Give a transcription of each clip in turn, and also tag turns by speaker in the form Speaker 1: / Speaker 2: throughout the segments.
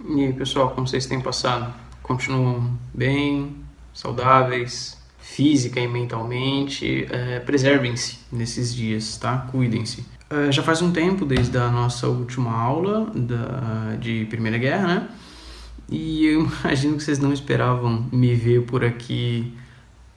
Speaker 1: E aí, pessoal, como vocês têm passado? Continuam bem, saudáveis, física e mentalmente? Preservem-se nesses dias, tá? Cuidem-se. Já faz um tempo desde a nossa última aula de Primeira Guerra, né? E eu imagino que vocês não esperavam me ver por aqui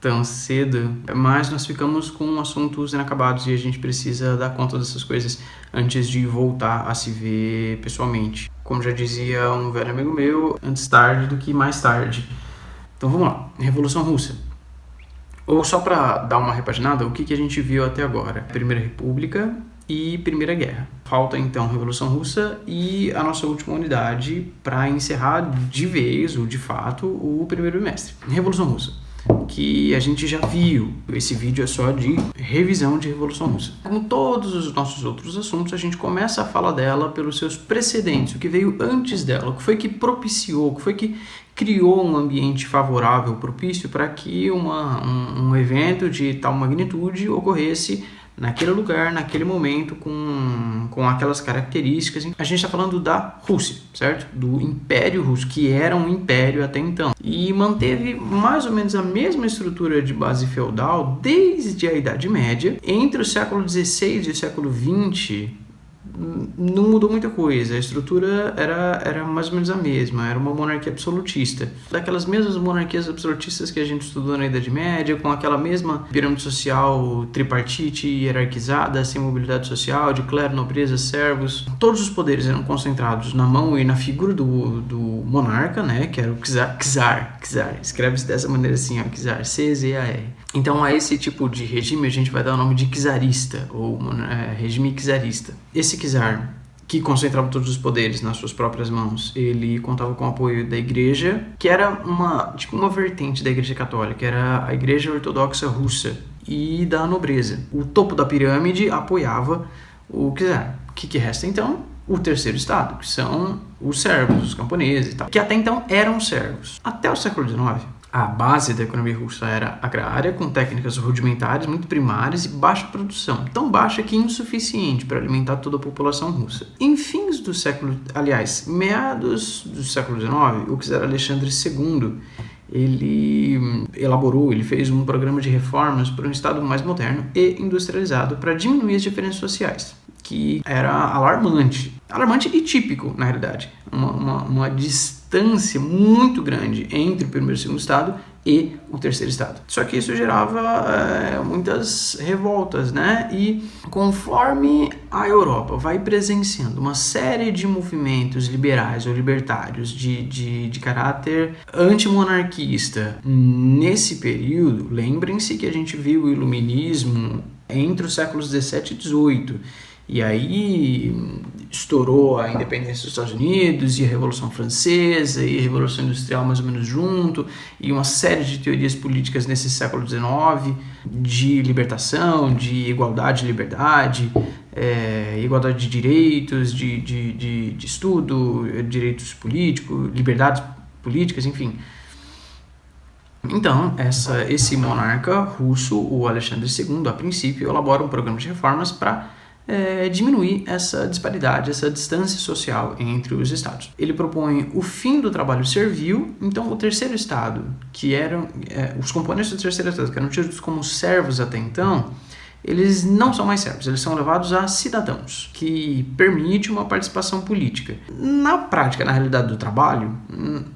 Speaker 1: tão cedo, mas nós ficamos com assuntos inacabados e a gente precisa dar conta dessas coisas antes de voltar a se ver pessoalmente. Como já dizia um velho amigo meu, antes tarde do que mais tarde. Então vamos lá, Revolução Russa. Ou só para dar uma repaginada, o que a gente viu até agora? Primeira República e Primeira Guerra. Falta então Revolução Russa e a nossa última unidade para encerrar de vez, ou de fato, o primeiro bimestre. Revolução Russa, que a gente já viu. Esse vídeo é só de revisão de Revolução Russa. Como todos os nossos outros assuntos, a gente começa a falar dela pelos seus precedentes, o que veio antes dela, o que foi que propiciou, o que foi que criou um ambiente favorável, propício para que um evento de tal magnitude ocorresse naquele lugar, naquele momento, com aquelas características. A gente está falando da Rússia, certo? Do Império Russo, que era um império até então. E manteve mais ou menos a mesma estrutura de base feudal desde a Idade Média. Entre o século XVI e o século XX, não mudou muita coisa, a estrutura era mais ou menos a mesma, era uma monarquia absolutista. Daquelas mesmas monarquias absolutistas que a gente estudou na Idade Média, com aquela mesma pirâmide social tripartite hierarquizada, sem mobilidade social, de clero, nobreza, servos. Todos os poderes eram concentrados na mão e na figura do monarca, né, que era o czar, escreve-se dessa maneira assim, ó, czar, C-Z-A-R. Então a esse tipo de regime a gente vai dar o nome de czarista, ou regime czarista. Esse czar, que concentrava todos os poderes nas suas próprias mãos, ele contava com o apoio da igreja, que era uma vertente da igreja católica, que era a igreja ortodoxa russa, e da nobreza. O topo da pirâmide apoiava o czar. O que resta então? O terceiro estado, que são os servos, os camponeses e tal, que até então eram servos. Até o século XIX, a base da economia russa era agrária, com técnicas rudimentares, muito primárias e baixa produção, tão baixa que insuficiente para alimentar toda a população russa. Em fins do século, meados do século XIX, o czar Alexandre II, ele fez um programa de reformas para um estado mais moderno e industrializado para diminuir as diferenças sociais, que era alarmante e típico, na realidade, uma distância muito grande entre o primeiro e o segundo estado e o terceiro estado. Só que isso gerava muitas revoltas, né? E conforme a Europa vai presenciando uma série de movimentos liberais ou libertários de caráter antimonarquista nesse período, lembrem-se que a gente viu o iluminismo entre os séculos 17 e 18, e aí estourou a independência dos Estados Unidos e a Revolução Francesa e a Revolução Industrial mais ou menos junto, e uma série de teorias políticas nesse século XIX de libertação, de igualdade e liberdade, igualdade de direitos, de estudo, direitos políticos, liberdades políticas, enfim. Então, esse monarca russo, o Alexandre II, a princípio, elabora um programa de reformas para diminuir essa disparidade, essa distância social entre os estados. Ele propõe o fim do trabalho servil. Então o terceiro estado, que eram os componentes do terceiro estado, que eram tidos como servos até então, eles não são mais servos, eles são levados a cidadãos, que permite uma participação política. Na prática, na realidade do trabalho,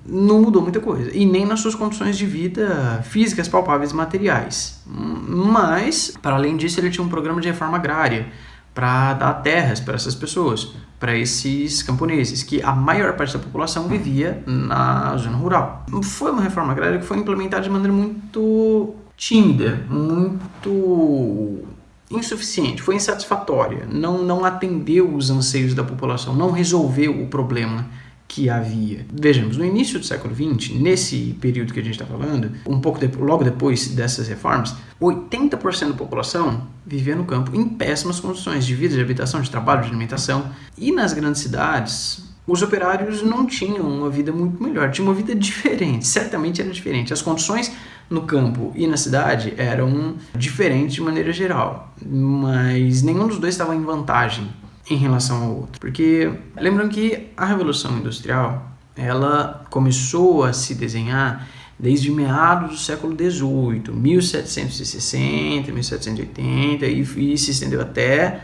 Speaker 1: não mudou muita coisa, e nem nas suas condições de vida físicas, palpáveis e materiais. Mas, para além disso, ele tinha um programa de reforma agrária, para dar terras para essas pessoas, para esses camponeses, que a maior parte da população vivia na zona rural. Foi uma reforma agrária que foi implementada de maneira muito tímida, muito insuficiente, foi insatisfatória, não atendeu os anseios da população, não resolveu o problema que havia. Vejamos, no início do século XX, nesse período que a gente está falando, logo depois dessas reformas, 80% da população vivia no campo em péssimas condições de vida, de habitação, de trabalho, de alimentação. E nas grandes cidades, os operários não tinham uma vida muito melhor, tinham uma vida diferente, certamente era diferente. As condições no campo e na cidade eram diferentes de maneira geral, mas nenhum dos dois estava em vantagem em relação ao outro. Porque lembram que a Revolução Industrial ela começou a se desenhar desde meados do século XVIII, 1760, 1780, e se estendeu até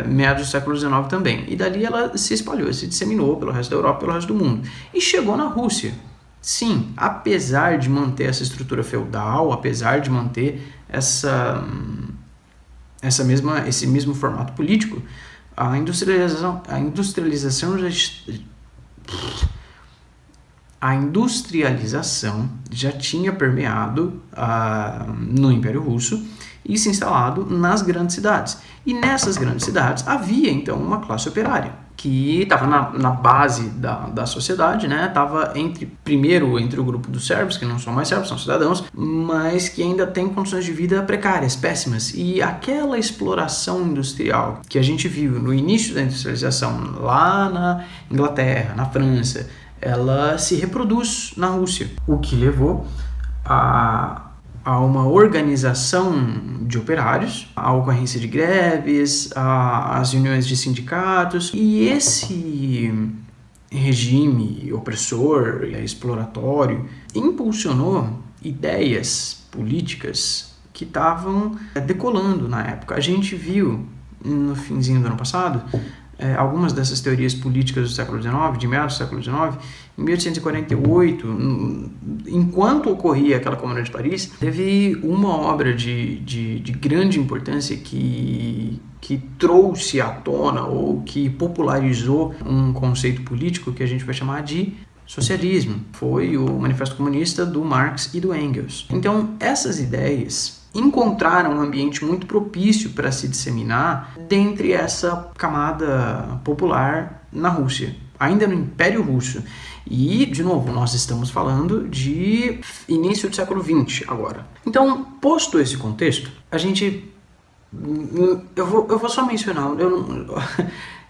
Speaker 1: meados do século XIX também. E dali ela se espalhou, se disseminou pelo resto da Europa, pelo resto do mundo. E chegou na Rússia. Sim, apesar de manter essa estrutura feudal, apesar de manter esse mesmo formato político, a industrialização já tinha permeado no Império Russo e se instalado nas grandes cidades. E nessas grandes cidades havia, então, uma classe operária que estava na base da sociedade, né? Estava primeiro entre o grupo dos servos, que não são mais servos, são cidadãos, mas que ainda têm condições de vida precárias, péssimas. E aquela exploração industrial que a gente viu no início da industrialização lá na Inglaterra, na França, ela se reproduz na Rússia, o que levou a uma organização de operários, a ocorrência de greves, as uniões de sindicatos, e esse regime opressor e exploratório impulsionou ideias políticas que estavam decolando na época. A gente viu no finzinho do ano passado algumas dessas teorias políticas do século XIX, de meados do século XIX. Em 1848, enquanto ocorria aquela Comuna de Paris, teve uma obra de grande importância que trouxe à tona ou que popularizou um conceito político que a gente vai chamar de socialismo. Foi o Manifesto Comunista do Marx e do Engels. Então, essas ideias encontraram um ambiente muito propício para se disseminar dentre essa camada popular na Rússia, ainda no Império Russo. E, de novo, nós estamos falando de início do século XX agora. Então, posto esse contexto, eu vou só mencionar,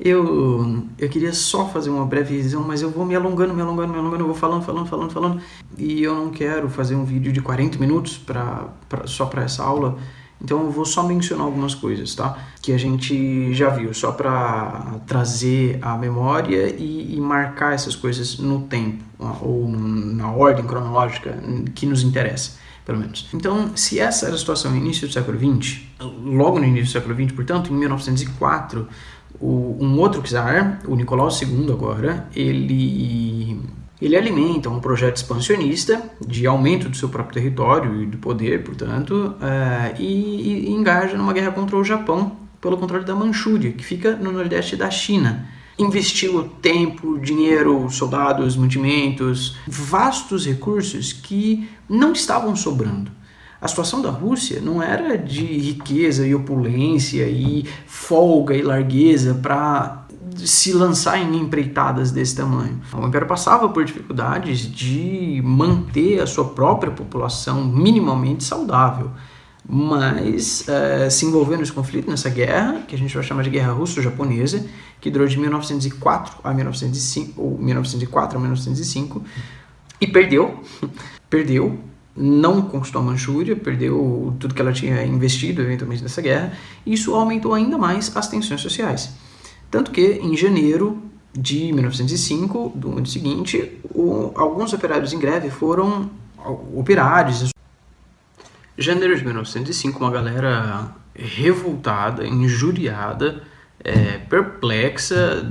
Speaker 1: eu queria só fazer uma breve visão, mas eu vou me alongando, eu vou falando, e eu não quero fazer um vídeo de 40 minutos só para essa aula, então eu vou só mencionar algumas coisas, tá? Que a gente já viu, só para trazer a memória e marcar essas coisas no tempo, ou na ordem cronológica que nos interessa, pelo menos. Então, se essa era a situação no início do século XX, logo no início do século XX, portanto, em 1904, um outro czar, o Nicolau II agora, ele alimenta um projeto expansionista de aumento do seu próprio território e do poder, portanto, e engaja numa guerra contra o Japão pelo controle da Manchúria, que fica no nordeste da China. Investiu tempo, dinheiro, soldados, mantimentos, vastos recursos que não estavam sobrando. A situação da Rússia não era de riqueza e opulência e folga e largueza para se lançar em empreitadas desse tamanho. O Império passava por dificuldades de manter a sua própria população minimamente saudável, mas se envolveu nesse conflito, nessa guerra, que a gente vai chamar de Guerra Russo-Japonesa, que durou de 1904 a 1905, ou 1904 a 1905, e perdeu, não conquistou a Manchúria, perdeu tudo que ela tinha investido eventualmente nessa guerra, e isso aumentou ainda mais as tensões sociais. Tanto que, em janeiro de 1905, do ano seguinte, alguns operários em greve foram operários. Janeiro de 1905, uma galera revoltada, injuriada, perplexa,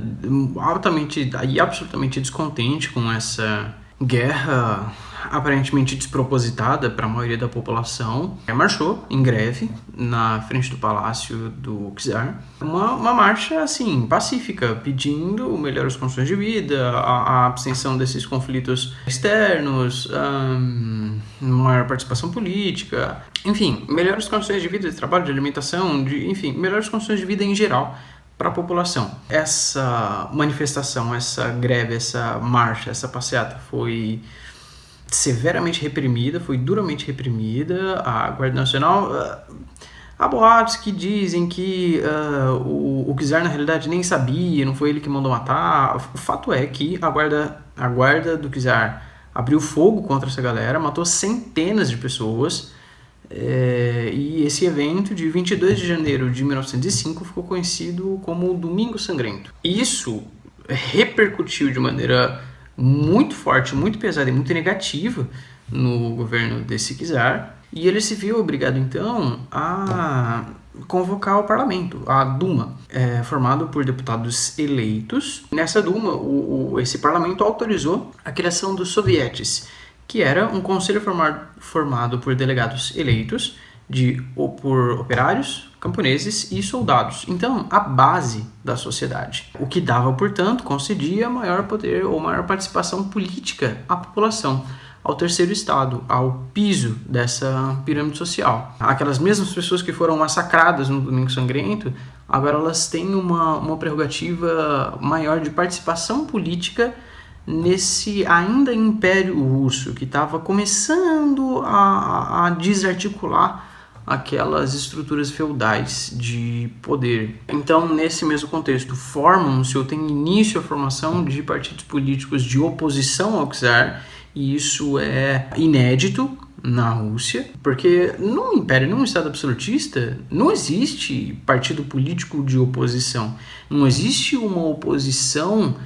Speaker 1: altamente e absolutamente descontente com essa guerra aparentemente despropositada para a maioria da população, marchou em greve na frente do palácio do czar. Uma marcha, assim, pacífica, pedindo melhores condições de vida, a abstenção desses conflitos externos, maior participação política, enfim, melhores condições de vida, de trabalho, de alimentação, melhores condições de vida em geral para a população. Essa manifestação, essa greve, essa marcha, essa passeata foi severamente reprimida, foi duramente reprimida. A Guarda Nacional, há boatos que dizem que o czar na realidade nem sabia, não foi ele que mandou matar. O fato é que a guarda do czar abriu fogo contra essa galera, matou centenas de pessoas, e esse evento de 22 de janeiro de 1905 ficou conhecido como o Domingo Sangrento. Isso repercutiu de maneira muito forte, muito pesada e muito negativa no governo desse czar, e ele se viu obrigado então a convocar o parlamento, a Duma, formado por deputados eleitos. Nessa Duma, esse parlamento autorizou a criação dos sovietes, que era um conselho formado por delegados eleitos por operários, camponeses e soldados. Então, a base da sociedade. O que dava, portanto, concedia maior poder ou maior participação política à população, ao terceiro estado, ao piso dessa pirâmide social. Aquelas mesmas pessoas que foram massacradas no Domingo Sangrento, agora elas têm uma prerrogativa maior de participação política nesse ainda Império Russo, que estava começando a desarticular aquelas estruturas feudais de poder. Então, nesse mesmo contexto, formam-se ou tem início a formação de partidos políticos de oposição ao czar, e isso é inédito na Rússia, porque num império, num estado absolutista, não existe partido político de oposição, não existe uma oposição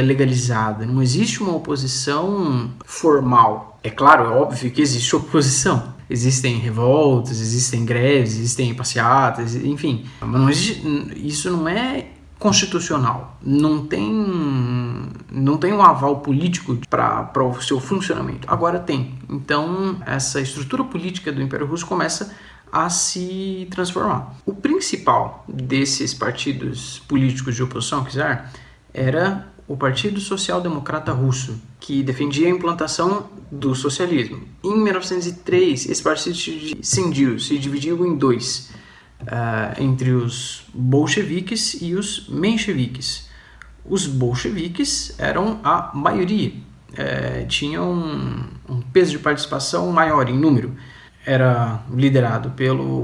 Speaker 1: legalizada, não existe uma oposição formal. É claro, é óbvio que existe oposição. Existem revoltas, existem greves, existem passeatas, enfim. Mas não existe, isso não é constitucional. Não tem um aval político para o seu funcionamento. Agora tem. Então, essa estrutura política do Império Russo começa a se transformar. O principal desses partidos políticos de oposição ao czar era o Partido Social Democrata Russo, que defendia a implantação do socialismo. Em 1903, esse partido se dividiu em dois, entre os bolcheviques e os mencheviques. Os bolcheviques eram a maioria, tinham um peso de participação maior em número. Era liderado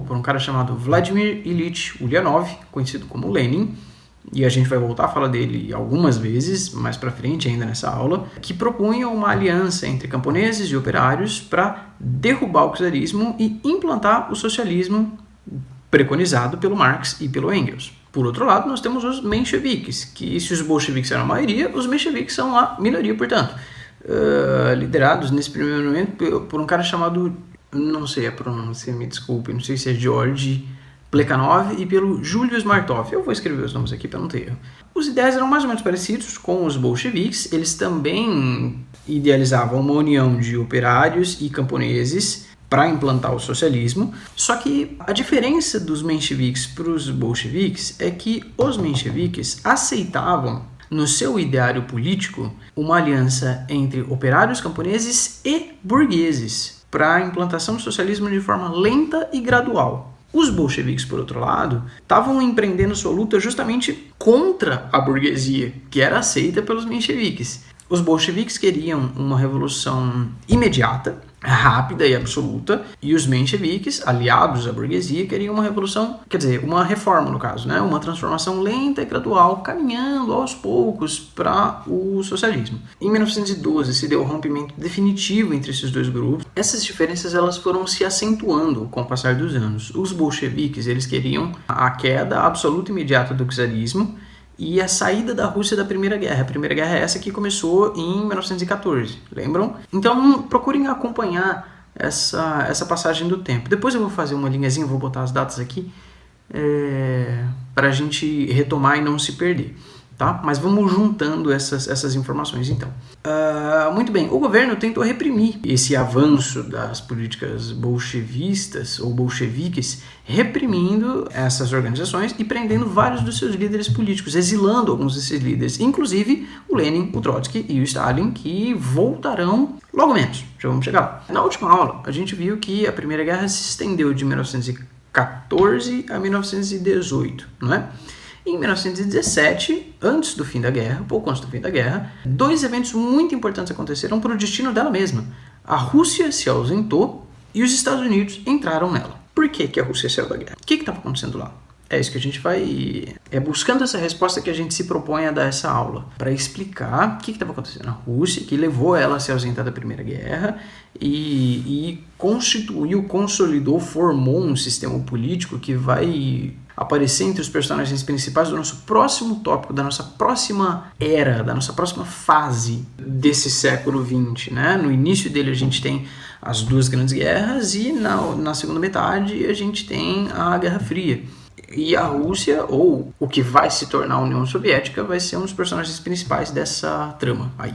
Speaker 1: por um cara chamado Vladimir Ilyich Ulyanov, conhecido como Lenin, e a gente vai voltar a falar dele algumas vezes, mais para frente ainda nessa aula, que propunha uma aliança entre camponeses e operários para derrubar o czarismo e implantar o socialismo preconizado pelo Marx e pelo Engels. Por outro lado, nós temos os mencheviques, que se os bolcheviques eram a maioria, os mencheviques são a minoria, portanto, liderados nesse primeiro momento por um cara chamado, não sei a pronúncia, me desculpe, não sei se é Georgy Plekhanov e pelo Julius Martov. Eu vou escrever os nomes aqui para não ter erro. Os ideais eram mais ou menos parecidos com os bolcheviques. Eles também idealizavam uma união de operários e camponeses para implantar o socialismo. Só que a diferença dos mencheviques para os bolcheviques é que os mencheviques aceitavam no seu ideário político uma aliança entre operários, camponeses e burgueses para a implantação do socialismo de forma lenta e gradual. Os bolcheviques, por outro lado, estavam empreendendo sua luta justamente contra a burguesia, que era aceita pelos mencheviques. Os bolcheviques queriam uma revolução imediata, rápida e absoluta, e os mencheviques, aliados à burguesia, queriam uma revolução, quer dizer, uma reforma no caso, né? Uma transformação lenta e gradual, caminhando aos poucos para o socialismo. Em 1912 se deu o rompimento definitivo entre esses dois grupos. Essas diferenças elas foram se acentuando com o passar dos anos. Os bolcheviques eles queriam a queda absoluta e imediata do czarismo e a saída da Rússia da Primeira Guerra. A Primeira Guerra é essa que começou em 1914, lembram? Então procurem acompanhar essa passagem do tempo. Depois eu vou fazer uma linhazinha, vou botar as datas aqui, para a gente retomar e não se perder. Tá? Mas vamos juntando essas informações então. Muito bem, o governo tentou reprimir esse avanço das políticas bolchevistas ou bolcheviques, reprimindo essas organizações e prendendo vários dos seus líderes políticos, exilando alguns desses líderes, inclusive o Lenin, o Trotsky e o Stalin, que voltarão logo menos, já vamos chegar lá. Na última aula, a gente viu que a Primeira Guerra se estendeu de 1914 a 1918, não é? Em 1917, antes do fim da guerra, pouco antes do fim da guerra, dois eventos muito importantes aconteceram para o destino dela mesma. A Rússia se ausentou e os Estados Unidos entraram nela. Por que a Rússia saiu da guerra? O que estava acontecendo lá? É isso que a gente vai... buscando essa resposta que a gente se propõe a dar essa aula, para explicar o que estava acontecendo na Rússia, que levou ela a se ausentar da Primeira Guerra e consolidou, formou um sistema político que vai aparecer entre os personagens principais do nosso próximo tópico, da nossa próxima era, da nossa próxima fase desse século XX, né? No início dele a gente tem as duas grandes guerras e na segunda metade a gente tem a Guerra Fria. E a Rússia, ou o que vai se tornar a União Soviética, vai ser um dos personagens principais dessa trama aí.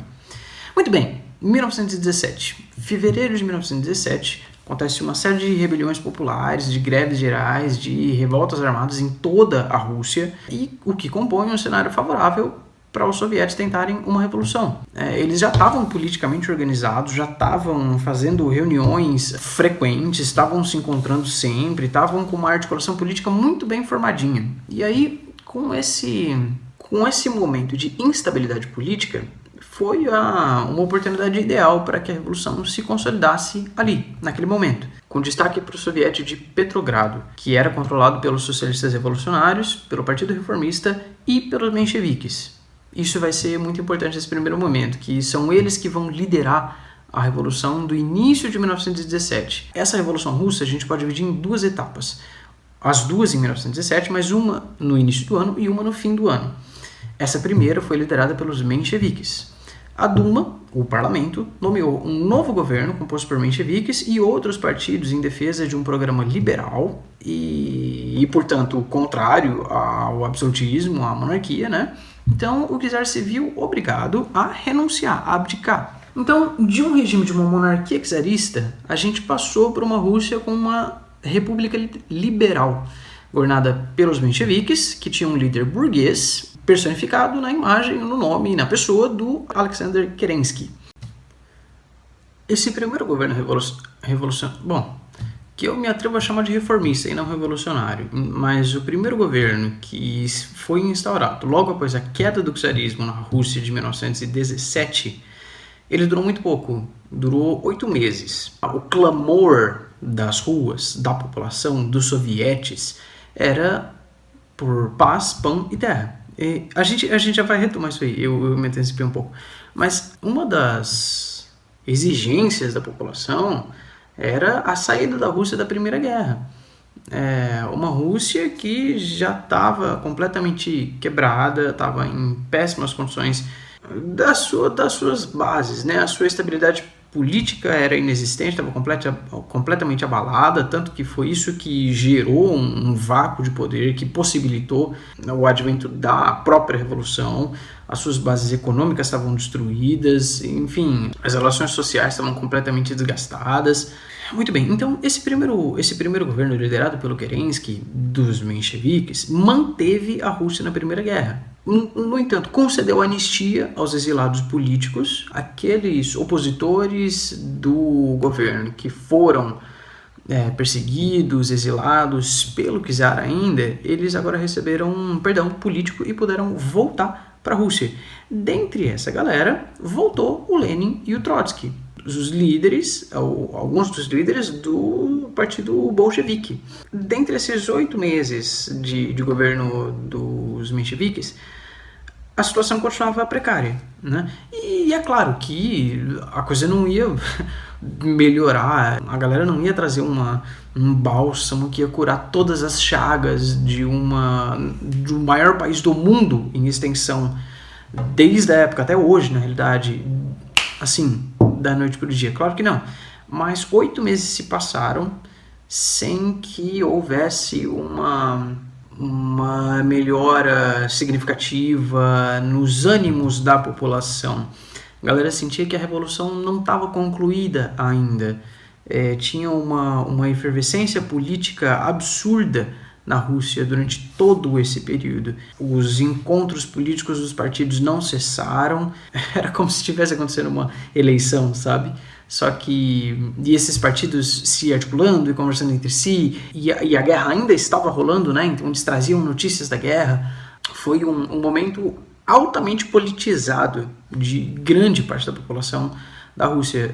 Speaker 1: Muito bem, 1917. Fevereiro de 1917, acontece uma série de rebeliões populares, de greves gerais, de revoltas armadas em toda a Rússia, e o que compõe um cenário favorável para os soviéticos tentarem uma revolução. Eles já estavam politicamente organizados, já estavam fazendo reuniões frequentes, estavam se encontrando sempre, estavam com uma articulação política muito bem formadinha. E aí, com esse momento de instabilidade política, foi uma oportunidade ideal para que a revolução se consolidasse ali, naquele momento, com destaque para o soviete de Petrogrado, que era controlado pelos socialistas revolucionários, pelo Partido Reformista e pelos mencheviques. Isso vai ser muito importante nesse primeiro momento, que são eles que vão liderar a revolução do início de 1917. Essa revolução russa a gente pode dividir em duas etapas. As duas em 1917, mas uma no início do ano e uma no fim do ano. Essa primeira foi liderada pelos mencheviques. A Duma, o parlamento, nomeou um novo governo composto por mencheviques e outros partidos em defesa de um programa liberal e portanto, contrário ao absolutismo, à monarquia, né? Então, o czar se viu obrigado a renunciar, a abdicar. Então, de um regime de uma monarquia czarista, a gente passou para uma Rússia com uma república liberal, governada pelos mencheviques, que tinha um líder burguês, personificado na imagem, no nome e na pessoa do Alexander Kerensky. Esse primeiro governo revolucionário... Bom, que eu me atrevo a chamar de reformista e não revolucionário, mas o primeiro governo que foi instaurado logo após a queda do czarismo na Rússia de 1917, ele durou muito pouco, durou 8 meses. O clamor das ruas, da população, dos sovietes, era por paz, pão e terra. E a gente já vai retomar isso aí, eu me antecipei um pouco. Mas uma das exigências da população era a saída da Rússia da Primeira Guerra. Uma Rússia que já estava completamente quebrada, estava em péssimas condições das suas bases, né? A sua estabilidade política era inexistente, estava completamente abalada, tanto que foi isso que gerou um vácuo de poder que possibilitou o advento da própria revolução. As suas bases econômicas estavam destruídas, enfim, as relações sociais estavam completamente desgastadas. Muito bem, então esse primeiro governo liderado pelo Kerensky, dos mencheviques, manteve a Rússia na Primeira Guerra. No entanto, concedeu anistia aos exilados políticos, aqueles opositores do governo que foram perseguidos, exilados pelo czar ainda, eles agora receberam um perdão político e puderam voltar para a Rússia. Dentre essa galera, voltou o Lenin e o Trotsky, alguns dos líderes do partido bolchevique. Dentre esses 8 meses de governo dos mencheviques, a situação continuava precária, né? E é claro que a coisa não ia melhorar, a galera não ia trazer um bálsamo que ia curar todas as chagas do maior país do mundo em extensão, desde a época até hoje, na realidade, assim, da noite para o dia. Claro que não. Mas 8 meses se passaram sem que houvesse uma melhora significativa nos ânimos da população. A galera sentia que a revolução não estava concluída ainda. Tinha uma efervescência política absurda na Rússia durante todo esse período. Os encontros políticos dos partidos não cessaram. Era como se estivesse acontecendo uma eleição, sabe? Só que esses partidos se articulando e conversando entre si, e a guerra ainda estava rolando, né? Então eles traziam notícias da guerra. Foi um momento altamente politizado de grande parte da população da Rússia,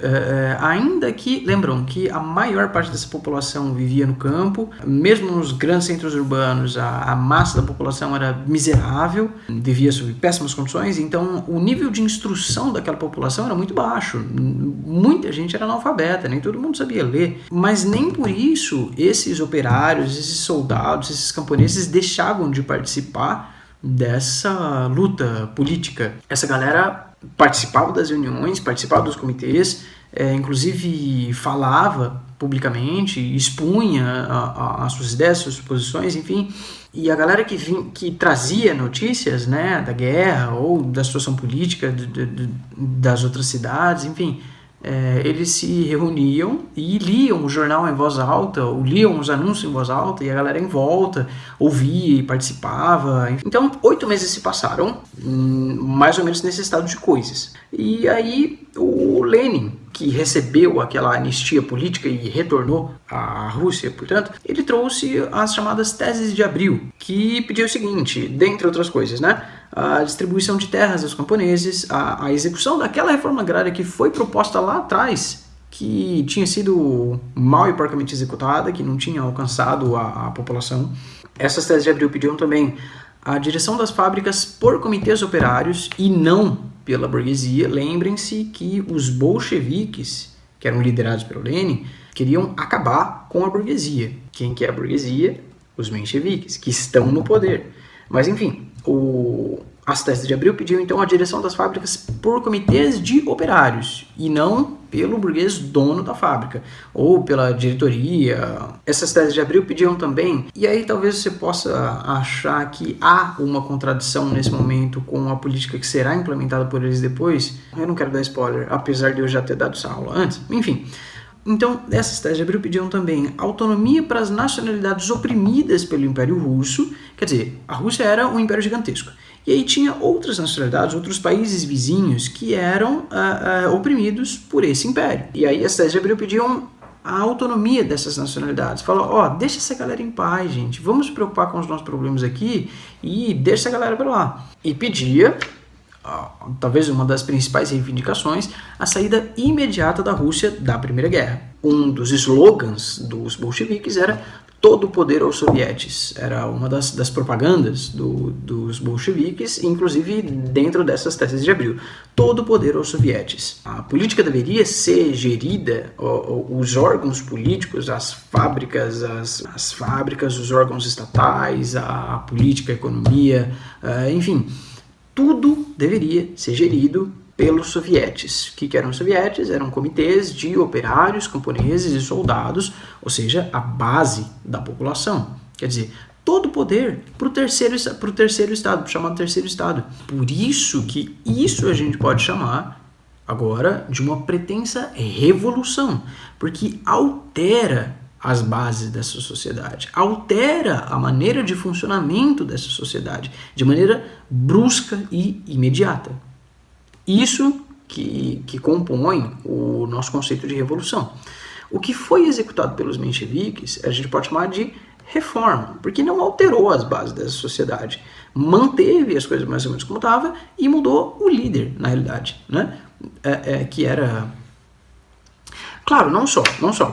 Speaker 1: ainda que, lembram que a maior parte dessa população vivia no campo, mesmo nos grandes centros urbanos, a massa da população era miserável, vivia sob péssimas condições, então o nível de instrução daquela população era muito baixo, muita gente era analfabeta, nem todo mundo sabia ler, mas nem por isso esses operários, esses soldados, esses camponeses deixavam de participar dessa luta política. Essa galera participava das reuniões, participava dos comitês, inclusive falava publicamente, expunha as suas ideias, as suas posições, enfim. E a galera que trazia notícias, né, da guerra ou da situação política das outras cidades, enfim, eles se reuniam e liam o jornal em voz alta, ou liam os anúncios em voz alta, e a galera em volta ouvia e participava. Então, 8 meses se passaram, mais ou menos nesse estado de coisas. E aí, o Lenin, que recebeu aquela anistia política e retornou à Rússia, portanto, ele trouxe as chamadas teses de abril, que pediu o seguinte, dentre outras coisas, né? A distribuição de terras aos camponeses, a execução daquela reforma agrária que foi proposta lá atrás, que tinha sido mal e porcamente executada, que não tinha alcançado a população. Essas teses de abril pediam também a direção das fábricas por comitês operários e não pela burguesia. Lembrem-se que os bolcheviques, que eram liderados pelo Lenin, queriam acabar com a burguesia. Quem que é a burguesia? Os mencheviques, que estão no poder. Mas, enfim, as teses de abril pediam, então, a direção das fábricas por comitês de operários e não pelo burguês dono da fábrica ou pela diretoria. Essas teses de abril pediam também, e aí talvez você possa achar que há uma contradição nesse momento com a política que será implementada por eles depois. Eu não quero dar spoiler, apesar de eu já ter dado essa aula antes. Enfim, então, essas teses de abril pediam também autonomia para as nacionalidades oprimidas pelo Império Russo. Quer dizer, a Rússia era um império gigantesco. E aí tinha outras nacionalidades, outros países vizinhos que eram oprimidos por esse império. E aí as teses de abril pediam a autonomia dessas nacionalidades. Falou, deixa essa galera em paz, gente. Vamos se preocupar com os nossos problemas aqui e deixa essa galera para lá. E pedia, talvez uma das principais reivindicações, a saída imediata da Rússia da Primeira Guerra. Um dos slogans dos bolcheviques era todo o poder aos sovietes. Era uma das propagandas dos bolcheviques, inclusive dentro dessas teses de abril. Todo o poder aos sovietes. A política deveria ser gerida, os órgãos políticos, as fábricas, os órgãos estatais, a política, a economia, enfim, tudo deveria ser gerido pelos sovietes. O que eram os sovietes? Eram comitês de operários, camponeses e soldados, ou seja, a base da população. Quer dizer, todo o poder para o terceiro estado, chamado terceiro estado. Por isso que isso a gente pode chamar agora de uma pretensa revolução, porque altera as bases dessa sociedade, altera a maneira de funcionamento dessa sociedade de maneira brusca e imediata. Isso que compõe o nosso conceito de revolução. O que foi executado pelos mencheviques, a gente pode chamar de reforma, porque não alterou as bases dessa sociedade, manteve as coisas mais ou menos como estava e mudou o líder, na realidade, né? Que era... Claro, não só.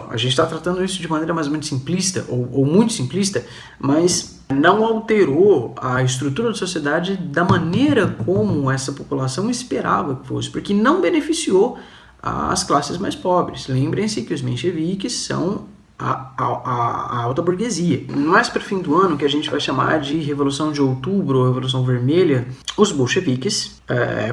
Speaker 1: A gente está tratando isso de maneira mais ou menos simplista, ou muito simplista, mas não alterou a estrutura da sociedade da maneira como essa população esperava que fosse, porque não beneficiou as classes mais pobres. Lembrem-se que os mencheviques são a alta burguesia. Mais para o fim do ano, que a gente vai chamar de Revolução de Outubro ou Revolução Vermelha, os bolcheviques,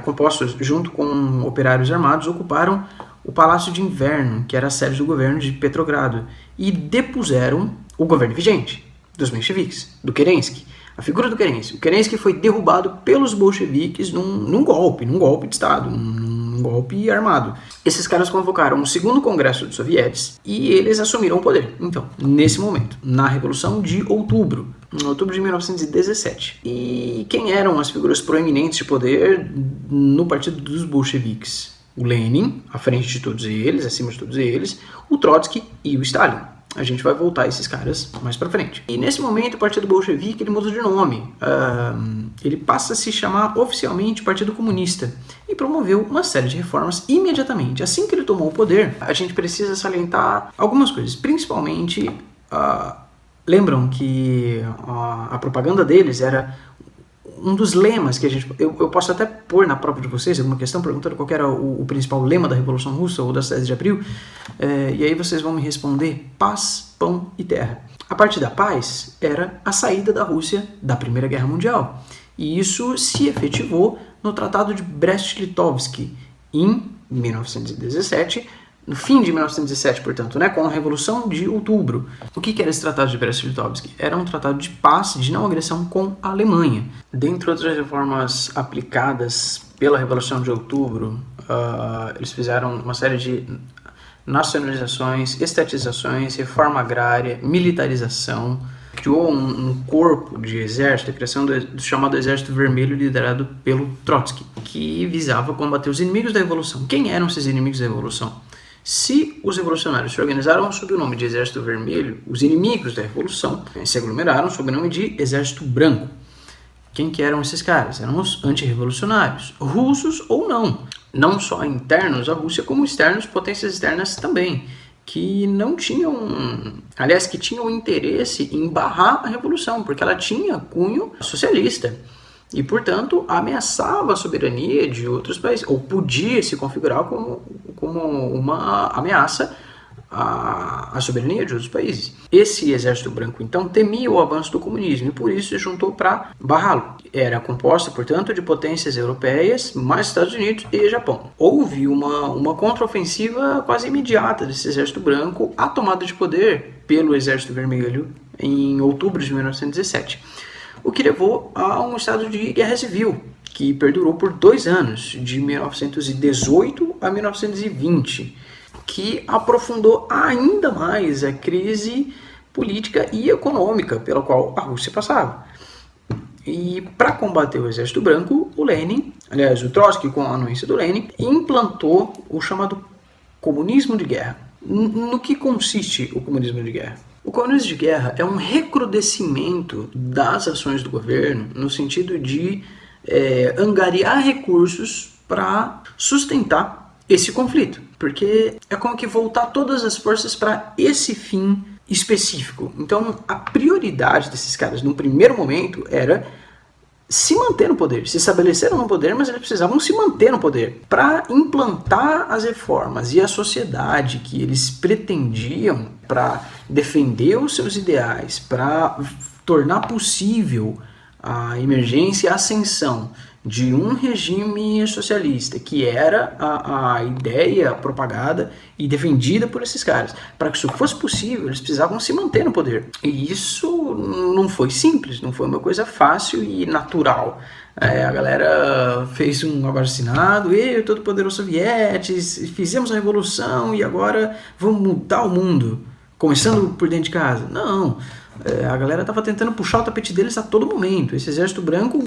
Speaker 1: compostos junto com operários armados, ocuparam o Palácio de Inverno, que era a sede do governo de Petrogrado, e depuseram o governo vigente dos mencheviques, do Kerensky. A figura do Kerensky. O Kerensky foi derrubado pelos bolcheviques num golpe de Estado, num golpe armado. Esses caras convocaram o segundo congresso dos sovietes e eles assumiram o poder. Então, nesse momento, na Revolução de Outubro, em outubro de 1917. E quem eram as figuras proeminentes de poder no partido dos bolcheviques? O Lenin, à frente de todos eles, acima de todos eles, o Trotsky e o Stalin. A gente vai voltar a esses caras mais pra frente. E nesse momento o Partido Bolchevique ele muda de nome. Ele passa a se chamar oficialmente Partido Comunista e promoveu uma série de reformas imediatamente. Assim que ele tomou o poder, a gente precisa salientar algumas coisas. Principalmente, lembram que a propaganda deles era um dos lemas que a gente... Eu posso até pôr na prova de vocês alguma questão perguntando qual era o principal lema da Revolução Russa ou das 10 de abril, e aí vocês vão me responder: paz, pão e terra. A parte da paz era a saída da Rússia da Primeira Guerra Mundial. E isso se efetivou no Tratado de Brest-Litovsk em 1917, no fim de 1917, portanto, né, com a Revolução de Outubro. O que era esse Tratado de Brest-Litovsk? Era um tratado de paz, de não agressão com a Alemanha. Dentre outras reformas aplicadas pela Revolução de Outubro, eles fizeram uma série de nacionalizações, estatizações, reforma agrária, militarização, criou um corpo de exército, a criação do chamado Exército Vermelho, liderado pelo Trotsky, que visava combater os inimigos da Revolução. Quem eram esses inimigos da Revolução? Se os revolucionários se organizaram sob o nome de Exército Vermelho, os inimigos da Revolução se aglomeraram sob o nome de Exército Branco. Quem que eram esses caras? Eram os antirrevolucionários, russos ou não. Não só internos à Rússia, como externos, potências externas também, que não tinham, aliás, que tinham interesse em barrar a Revolução, porque ela tinha cunho socialista. E, portanto, ameaçava a soberania de outros países, ou podia se configurar como uma ameaça à soberania de outros países. Esse Exército Branco, então, temia o avanço do comunismo e, por isso, se juntou para barrá-lo. Era composta, portanto, de potências europeias, mais Estados Unidos e Japão. Houve uma contraofensiva quase imediata desse Exército Branco à tomada de poder pelo Exército Vermelho em outubro de 1917. O que levou a um estado de guerra civil, que perdurou por 2 anos, de 1918 a 1920, que aprofundou ainda mais a crise política e econômica pela qual a Rússia passava. E para combater o Exército Branco, o Trotsky, com a anuência do Lenin, implantou o chamado comunismo de guerra. No que consiste o comunismo de guerra? O comunismo de guerra é um recrudescimento das ações do governo no sentido de angariar recursos para sustentar esse conflito. Porque é como que voltar todas as forças para esse fim específico. Então, a prioridade desses caras, no primeiro momento, era se manter no poder. Se estabeleceram no poder, mas eles precisavam se manter no poder para implantar as reformas e a sociedade que eles pretendiam para defender os seus ideais, para tornar possível a emergência e a ascensão de um regime socialista, que era a ideia propagada e defendida por esses caras. Para que isso fosse possível, eles precisavam se manter no poder. E isso não foi simples, não foi uma coisa fácil e natural. A galera fez um abaixo-assinado, eu, todo poderoso sovietes, fizemos a revolução e agora vamos mudar o mundo, começando por dentro de casa. Não, a galera estava tentando puxar o tapete deles a todo momento. Esse Exército Branco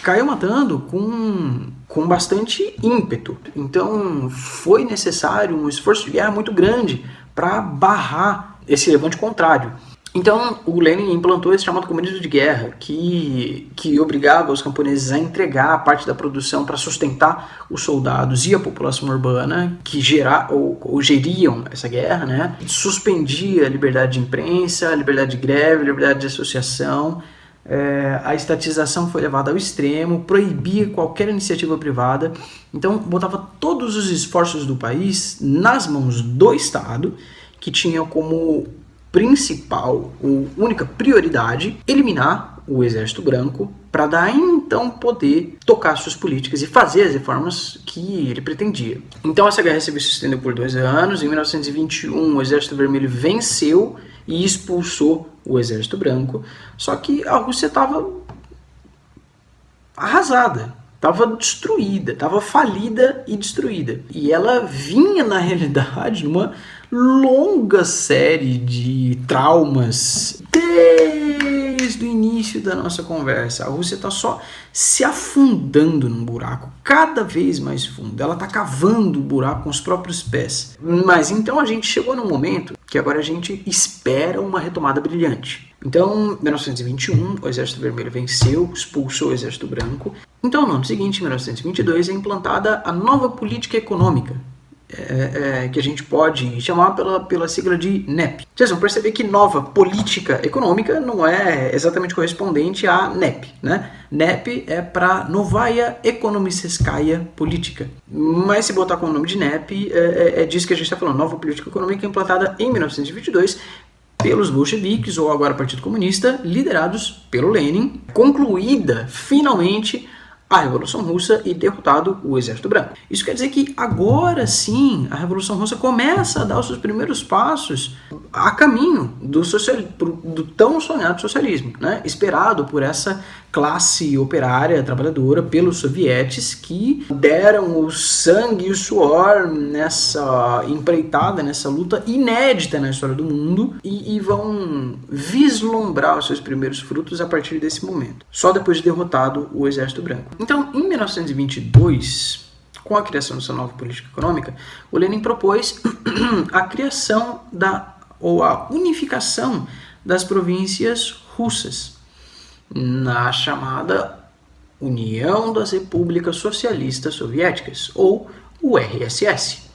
Speaker 1: caiu matando com bastante ímpeto. Então foi necessário um esforço de guerra muito grande para barrar esse levante contrário. Então o Lenin implantou esse chamado comunismo de guerra, que obrigava os camponeses a entregar parte da produção para sustentar os soldados e a população urbana que geriam essa guerra, né? Suspendia a liberdade de imprensa, a liberdade de greve, a liberdade de associação. A estatização foi levada ao extremo, proibia qualquer iniciativa privada, então botava todos os esforços do país nas mãos do Estado, que tinha como principal ou única prioridade eliminar o Exército Branco para daí então poder tocar suas políticas e fazer as reformas que ele pretendia. Então essa guerra civil se estendeu por 2 anos. Em 1921 o Exército Vermelho venceu e expulsou o Exército Branco, só que a Rússia estava arrasada, estava destruída, estava falida e destruída. E ela vinha, na realidade, numa longa série de traumas desde o início da nossa conversa. A Rússia está só se afundando num buraco cada vez mais fundo. Ela está cavando o buraco com os próprios pés. Mas então a gente chegou num momento que agora a gente espera uma retomada brilhante. Então, em 1921, o Exército Vermelho venceu, expulsou o Exército Branco. Então, no ano seguinte, em 1922, é implantada a nova política econômica, que a gente pode chamar pela sigla de NEP. Vocês vão perceber que nova política econômica não é exatamente correspondente à NEP, né? NEP é para Novaya Ekonomiskaya Politika. Mas se botar com o nome de NEP, é disso que a gente está falando. Nova política econômica implantada em 1922 pelos bolcheviques, ou agora Partido Comunista, liderados pelo Lenin, concluída finalmente a Revolução Russa e derrotado o Exército Branco. Isso quer dizer que agora sim a Revolução Russa começa a dar os seus primeiros passos a caminho do tão sonhado socialismo, né? Esperado por essa classe operária trabalhadora, pelos sovietes, que deram o sangue e o suor nessa empreitada, nessa luta inédita na história do mundo, e vão vislumbrar os seus primeiros frutos a partir desse momento, só depois de derrotado o Exército Branco. Então, em 1922, com a criação dessa nova política econômica, o Lenin propôs a criação ou a unificação das províncias russas na chamada União das Repúblicas Socialistas Soviéticas, ou URSS,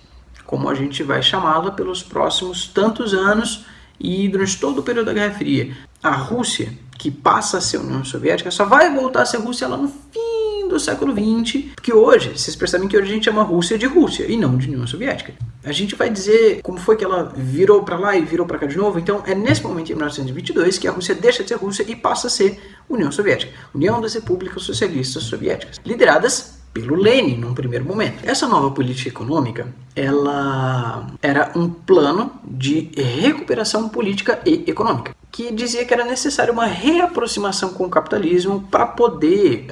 Speaker 1: como a gente vai chamá-la pelos próximos tantos anos e durante todo o período da Guerra Fria. A Rússia, que passa a ser a União Soviética, só vai voltar a ser Rússia lá no fim do século XX, porque hoje, vocês percebem que hoje a gente chama Rússia de Rússia e não de União Soviética. A gente vai dizer como foi que ela virou para lá e virou para cá de novo. Então é nesse momento, em 1922, que a Rússia deixa de ser Rússia e passa a ser União Soviética, União das Repúblicas Socialistas Soviéticas, lideradas pelo Lenin num primeiro momento. Essa nova política econômica, ela era um plano de recuperação política e econômica, que dizia que era necessária uma reaproximação com o capitalismo para poder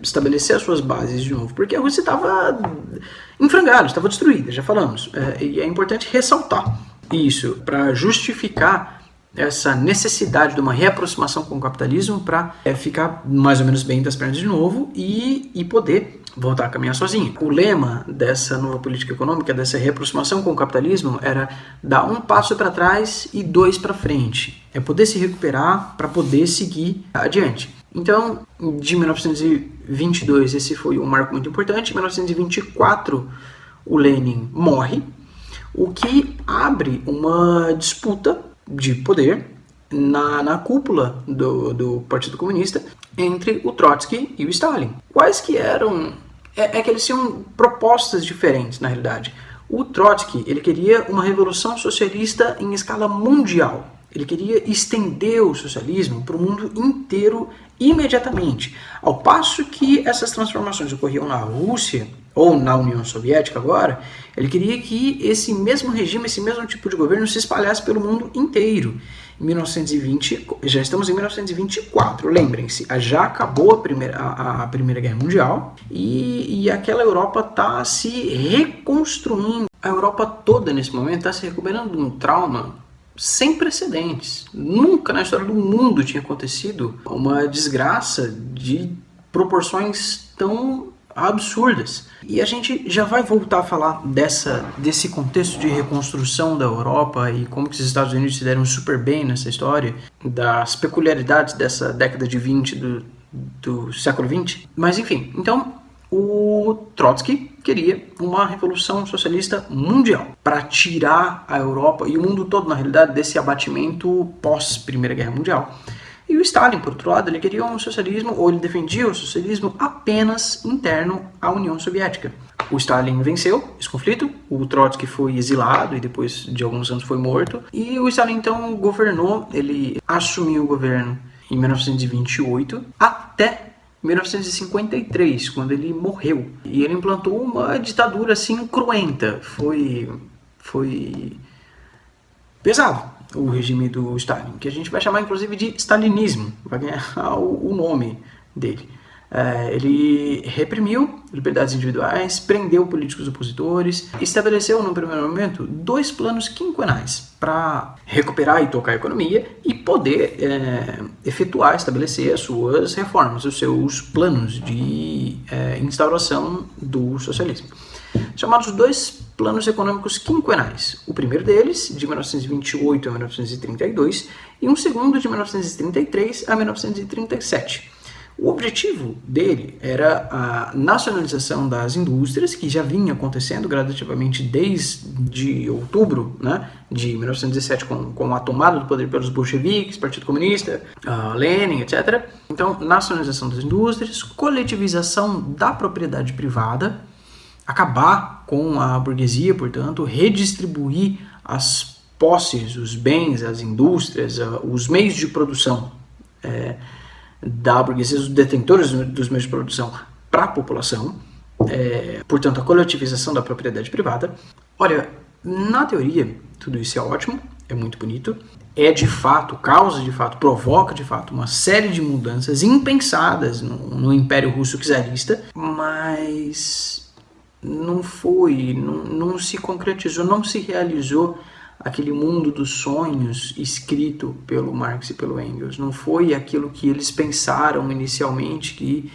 Speaker 1: estabelecer as suas bases de novo, porque a Rússia estava em frangalhos, estava destruída, já falamos, e é importante ressaltar isso para justificar essa necessidade de uma reaproximação com o capitalismo para ficar mais ou menos bem das pernas de novo e poder voltar a caminhar sozinho. O lema dessa nova política econômica, dessa reaproximação com o capitalismo, era dar um passo para trás e dois para frente. É poder se recuperar para poder seguir adiante. Então, de 1922, esse foi um marco muito importante. Em 1924, o Lenin morre, o que abre uma disputa de poder na cúpula do Partido Comunista entre o Trotsky e o Stalin. Quais que eram... que eles tinham propostas diferentes, na realidade. O Trotsky, ele queria uma revolução socialista em escala mundial. Ele queria estender o socialismo para o mundo inteiro imediatamente. Ao passo que essas transformações ocorriam na Rússia, ou na União Soviética agora, ele queria que esse mesmo regime, esse mesmo tipo de governo se espalhasse pelo mundo inteiro. Em 1920, já estamos em 1924, lembrem-se, já acabou a Primeira Guerra Mundial e aquela Europa está se reconstruindo. A Europa toda nesse momento está se recuperando de um trauma sem precedentes. Nunca na história do mundo tinha acontecido uma desgraça de proporções tão absurdas. E a gente já vai voltar a falar desse contexto de reconstrução da Europa e como que os Estados Unidos se deram super bem nessa história, das peculiaridades dessa década de 20 do século 20. Mas enfim, então o Trotsky queria uma revolução socialista mundial para tirar a Europa e o mundo todo, na realidade, desse abatimento pós-Primeira Guerra Mundial. E o Stalin, por outro lado, ele queria um socialismo, ou ele defendia o socialismo apenas interno à União Soviética. O Stalin venceu esse conflito, o Trotsky foi exilado e depois de alguns anos foi morto. E o Stalin então governou, ele assumiu o governo em 1928 até 1953, quando ele morreu. E ele implantou uma ditadura assim cruenta. Foi pesado o regime do Stalin, que a gente vai chamar inclusive de stalinismo, vai ganhar o nome dele. Ele reprimiu liberdades individuais, prendeu políticos opositores, estabeleceu, no primeiro momento, 2 planos quinquenais para recuperar e tocar a economia e poder estabelecer as suas reformas, os seus planos de instauração do socialismo. Chamados 2 planos econômicos quinquenais. O primeiro deles, de 1928 a 1932, e um segundo, de 1933 a 1937. O objetivo dele era a nacionalização das indústrias, que já vinha acontecendo gradativamente desde outubro, né, de 1917, com a tomada do poder pelos bolcheviques, Partido Comunista, Lenin, etc. Então, nacionalização das indústrias, coletivização da propriedade privada, acabar com a burguesia, portanto, redistribuir as posses, os bens, as indústrias, os meios de produção da burguesia, os detentores dos meios de produção para a população, portanto, a coletivização da propriedade privada. Olha, na teoria, tudo isso é ótimo, é muito bonito, é de fato, causa de fato, provoca de fato uma série de mudanças impensadas no Império Russo czarista, mas não se concretizou, não se realizou aquele mundo dos sonhos escrito pelo Marx e pelo Engels. Não foi aquilo que eles pensaram inicialmente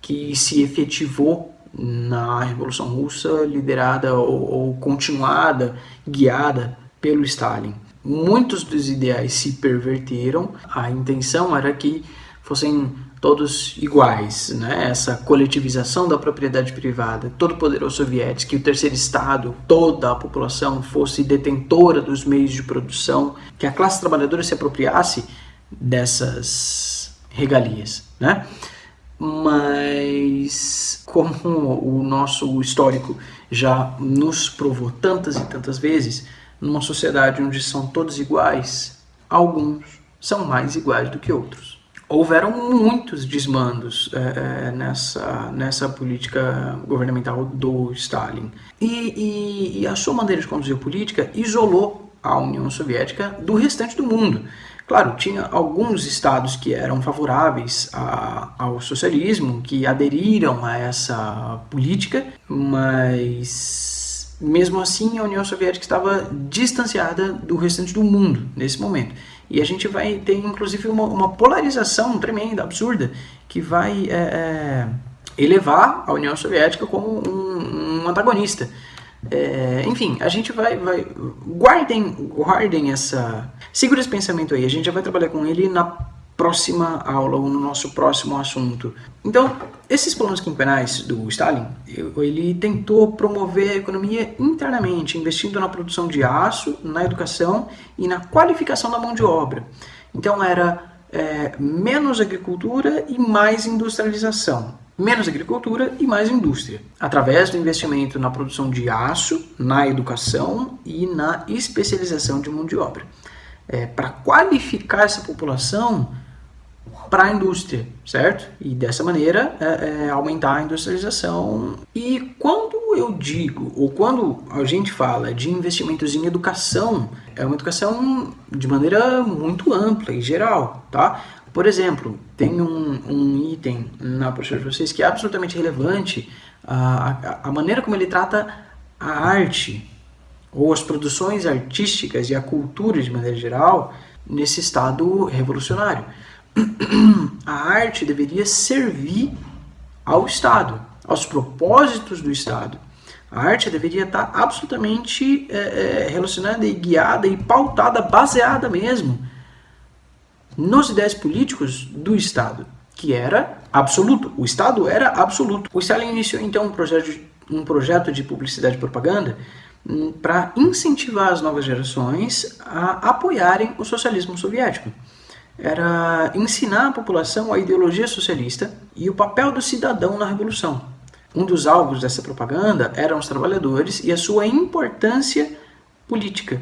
Speaker 1: que se efetivou na Revolução Russa, liderada ou continuada, guiada pelo Stalin. Muitos dos ideais se perverteram, a intenção era que fossem todos iguais, né? Essa coletivização da propriedade privada, todo poderoso soviético, que o terceiro estado, toda a população fosse detentora dos meios de produção, que a classe trabalhadora se apropriasse dessas regalias, né? Mas como o nosso histórico já nos provou tantas e tantas vezes, numa sociedade onde são todos iguais, alguns são mais iguais do que outros. Houveram muitos desmandos nessa política governamental do Stalin. E a sua maneira de conduzir a política isolou a União Soviética do restante do mundo. Claro, tinha alguns estados que eram favoráveis ao socialismo, que aderiram a essa política, mas mesmo assim a União Soviética estava distanciada do restante do mundo nesse momento. E a gente vai ter, inclusive, uma polarização tremenda, absurda, que vai elevar a União Soviética como um antagonista. Enfim, a gente vai guardem essa... Segura esse pensamento aí, a gente já vai trabalhar com ele na próxima aula, ou no nosso próximo assunto. Então, esses planos quinquenais do Stalin, ele tentou promover a economia internamente, investindo na produção de aço, na educação e na qualificação da mão de obra. Então, era menos agricultura e mais industrialização. Menos agricultura e mais indústria, através do investimento na produção de aço, na educação e na especialização de mão de obra. Para qualificar essa população para a indústria, certo? E dessa maneira aumentar a industrialização. E quando eu digo, ou quando a gente fala de investimentos em educação, é uma educação de maneira muito ampla e geral, tá? Por exemplo, tem um item na brochura de vocês que é absolutamente relevante, a maneira como ele trata a arte, ou as produções artísticas e a cultura de maneira geral, nesse estado revolucionário. A arte deveria servir ao Estado, aos propósitos do Estado. A arte deveria estar absolutamente relacionada e guiada e pautada, baseada mesmo nos ideais políticos do Estado, que era absoluto. O Estado era absoluto. O Stalin iniciou então um projeto de publicidade e propaganda para incentivar as novas gerações a apoiarem o socialismo soviético. Era ensinar a população a ideologia socialista e o papel do cidadão na revolução. Um dos alvos dessa propaganda eram os trabalhadores e a sua importância política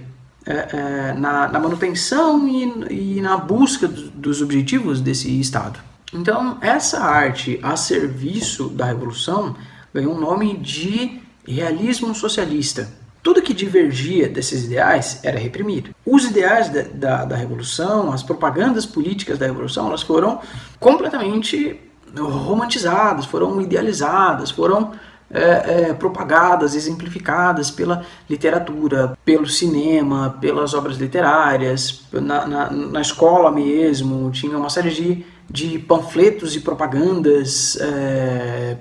Speaker 1: na manutenção e na busca dos objetivos desse Estado. Então, essa arte a serviço da revolução ganhou o nome de realismo socialista. Tudo que divergia desses ideais era reprimido. Os ideais da Revolução, as propagandas políticas da Revolução, elas foram completamente romantizadas, foram idealizadas, foram propagadas, exemplificadas pela literatura, pelo cinema, pelas obras literárias, na escola mesmo. Tinha uma série de panfletos e propagandas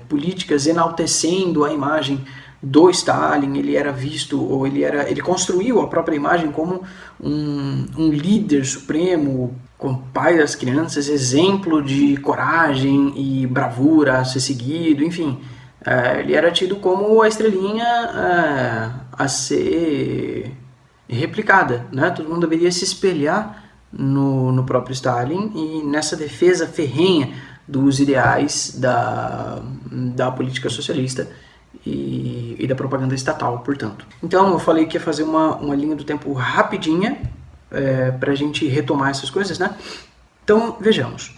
Speaker 1: políticas enaltecendo a imagem do Stalin, ele era visto, ou ele construiu a própria imagem como um líder supremo, como pai das crianças, exemplo de coragem e bravura a ser seguido, enfim. Ele era tido como a estrelinha a ser replicada, né? Todo mundo deveria se espelhar no próprio Stalin e nessa defesa ferrenha dos ideais da política socialista e da propaganda estatal, portanto. Então, eu falei que ia fazer uma linha do tempo rapidinha para a gente retomar essas coisas, né? Então, vejamos.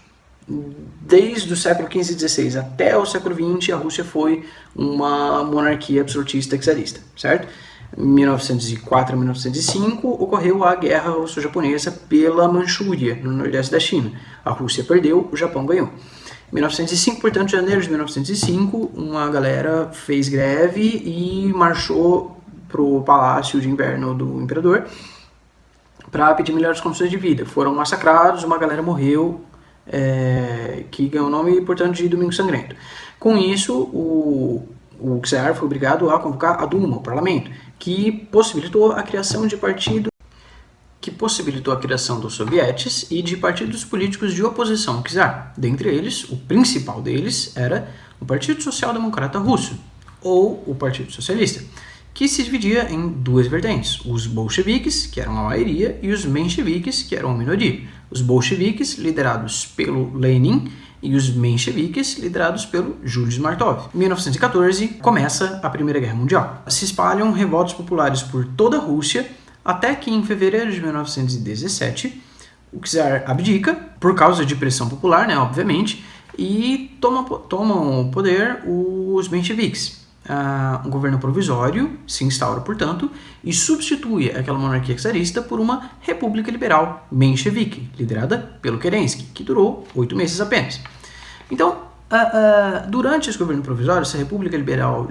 Speaker 1: Desde o século XV e XVI até o século XX, a Rússia foi uma monarquia absolutista czarista, certo? Em 1904 a 1905 ocorreu a Guerra Russo-Japonesa pela Manchúria, no nordeste da China. A Rússia perdeu, o Japão ganhou. Em 1905, portanto, em janeiro de 1905, uma galera fez greve e marchou para o Palácio de Inverno do Imperador para pedir melhores condições de vida. Foram massacrados, uma galera morreu, que ganhou o nome, portanto, de Domingo Sangrento. Com isso, o czar foi obrigado a convocar a Duma, o parlamento, que possibilitou a criação de partido, que possibilitou a criação dos sovietes e de partidos políticos de oposição ao czar. Dentre eles, o principal deles era o Partido Social Democrata Russo, ou o Partido Socialista, que se dividia em duas vertentes, os bolcheviques, que eram a maioria, e os mencheviques, que eram a minoria. Os bolcheviques, liderados pelo Lenin, e os mencheviques, liderados pelo Júlio Martov. Em 1914, começa a Primeira Guerra Mundial. Se espalham revoltas populares por toda a Rússia, até que em fevereiro de 1917, o czar abdica, por causa de pressão popular, né, obviamente, e tomam o poder os mencheviques. Um governo provisório se instaura, portanto, e substitui aquela monarquia czarista por uma república liberal menchevique, liderada pelo Kerensky, que durou 8 meses apenas. Então, durante esse governo provisório, essa república liberal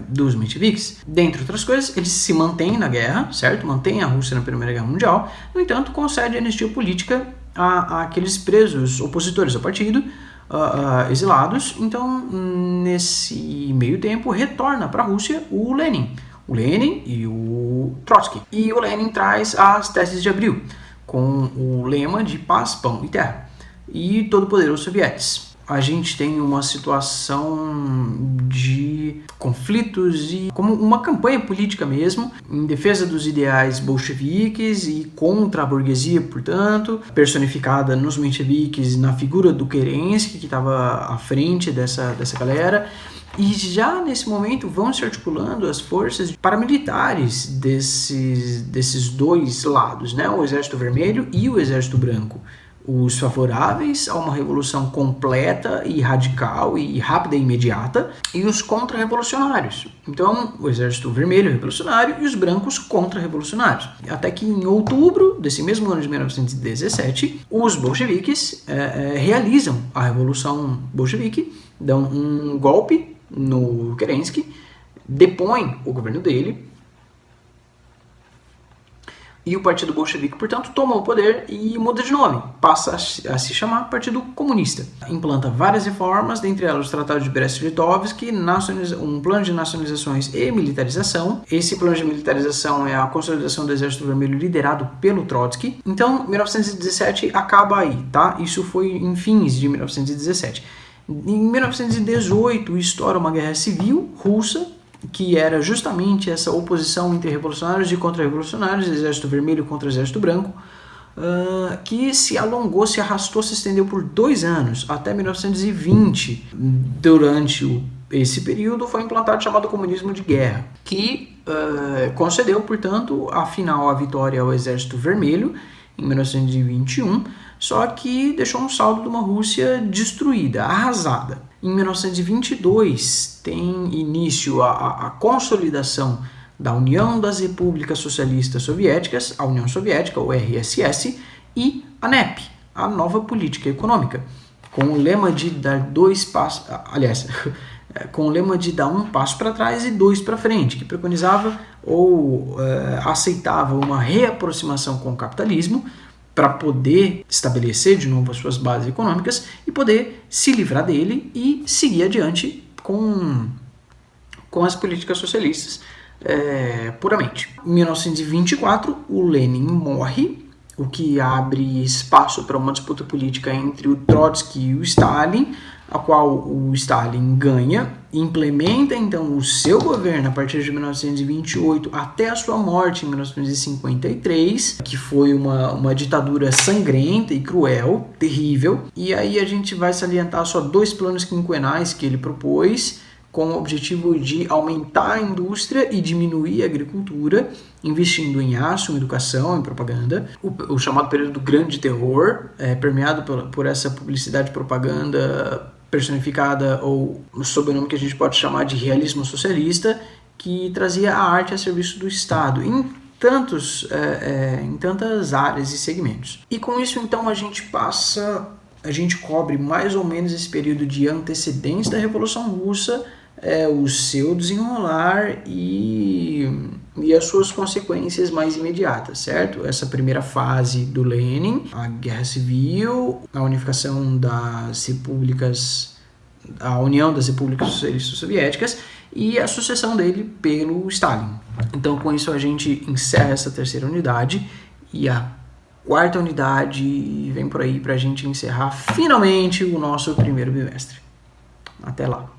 Speaker 1: dos mencheviques, dentre outras coisas, eles se mantêm na guerra, certo? Mantêm a Rússia na Primeira Guerra Mundial, no entanto, concede anistia política àqueles presos opositores ao partido, exilados. Então, nesse meio tempo, retorna para a Rússia o Lenin e o Trotsky. E o Lenin traz as teses de abril, com o lema de paz, pão e terra, e todo o poder aos sovietes. A gente tem uma situação de conflitos e como uma campanha política mesmo, em defesa dos ideais bolcheviques e contra a burguesia, portanto, personificada nos mencheviques na figura do Kerensky, que estava à frente dessa galera. E já nesse momento vão se articulando as forças paramilitares desses dois lados, né? O Exército Vermelho e o Exército Branco. Os favoráveis a uma revolução completa e radical e rápida e imediata, e os contra-revolucionários. Então, o Exército Vermelho revolucionário e os brancos contra-revolucionários. Até que em outubro desse mesmo ano de 1917, os bolcheviques realizam a Revolução Bolchevique, dão um golpe no Kerensky, depõem o governo dele, e o Partido Bolchevique, portanto, toma o poder e muda de nome, passa a se chamar Partido Comunista. Implanta várias reformas, dentre elas o Tratado de Brest-Litovsk, um plano de nacionalizações e militarização. Esse plano de militarização é a consolidação do Exército Vermelho liderado pelo Trotsky. Então, 1917 acaba aí, tá? Isso foi em fins de 1917. Em 1918 estoura uma guerra civil russa, que era justamente essa oposição entre revolucionários e contra-revolucionários, Exército Vermelho contra Exército Branco, que se alongou, se arrastou, se estendeu por 2 anos, até 1920. Durante esse período foi implantado o chamado comunismo de guerra, que concedeu, portanto, a vitória ao Exército Vermelho em 1921, só que deixou um saldo de uma Rússia destruída, arrasada. Em 1922 tem início a consolidação da União das Repúblicas Socialistas Soviéticas, a União Soviética, o RSS, e a NEP, a nova política econômica, com o lema de dar 2 passos, com o lema de dar 1 passo para trás e 2 para frente, que preconizava ou aceitava uma reaproximação com o capitalismo para poder estabelecer de novo as suas bases econômicas e poder se livrar dele e seguir adiante com com as políticas socialistas puramente. Em 1924, o Lenin morre, o que abre espaço para uma disputa política entre o Trotsky e o Stalin, a qual o Stalin ganha, implementa então o seu governo a partir de 1928 até a sua morte em 1953, que foi uma ditadura sangrenta e cruel, terrível. E aí a gente vai salientar só 2 planos quinquenais que ele propôs, com o objetivo de aumentar a indústria e diminuir a agricultura, investindo em aço, em educação, em propaganda. O chamado período do Grande Terror, permeado por essa publicidade e propaganda personificada, ou sob o nome que a gente pode chamar de realismo socialista, que trazia a arte a serviço do Estado, em tantas áreas e segmentos. E com isso, então, a gente cobre mais ou menos esse período de antecedentes da Revolução Russa, o seu desenrolar e as suas consequências mais imediatas, certo? Essa primeira fase do Lenin, a Guerra Civil, a unificação das repúblicas, a União das Repúblicas Socialistas Soviéticas e a sucessão dele pelo Stalin. Então, com isso, a gente encerra essa terceira unidade e a quarta unidade vem por aí para a gente encerrar finalmente o nosso primeiro bimestre. Até lá!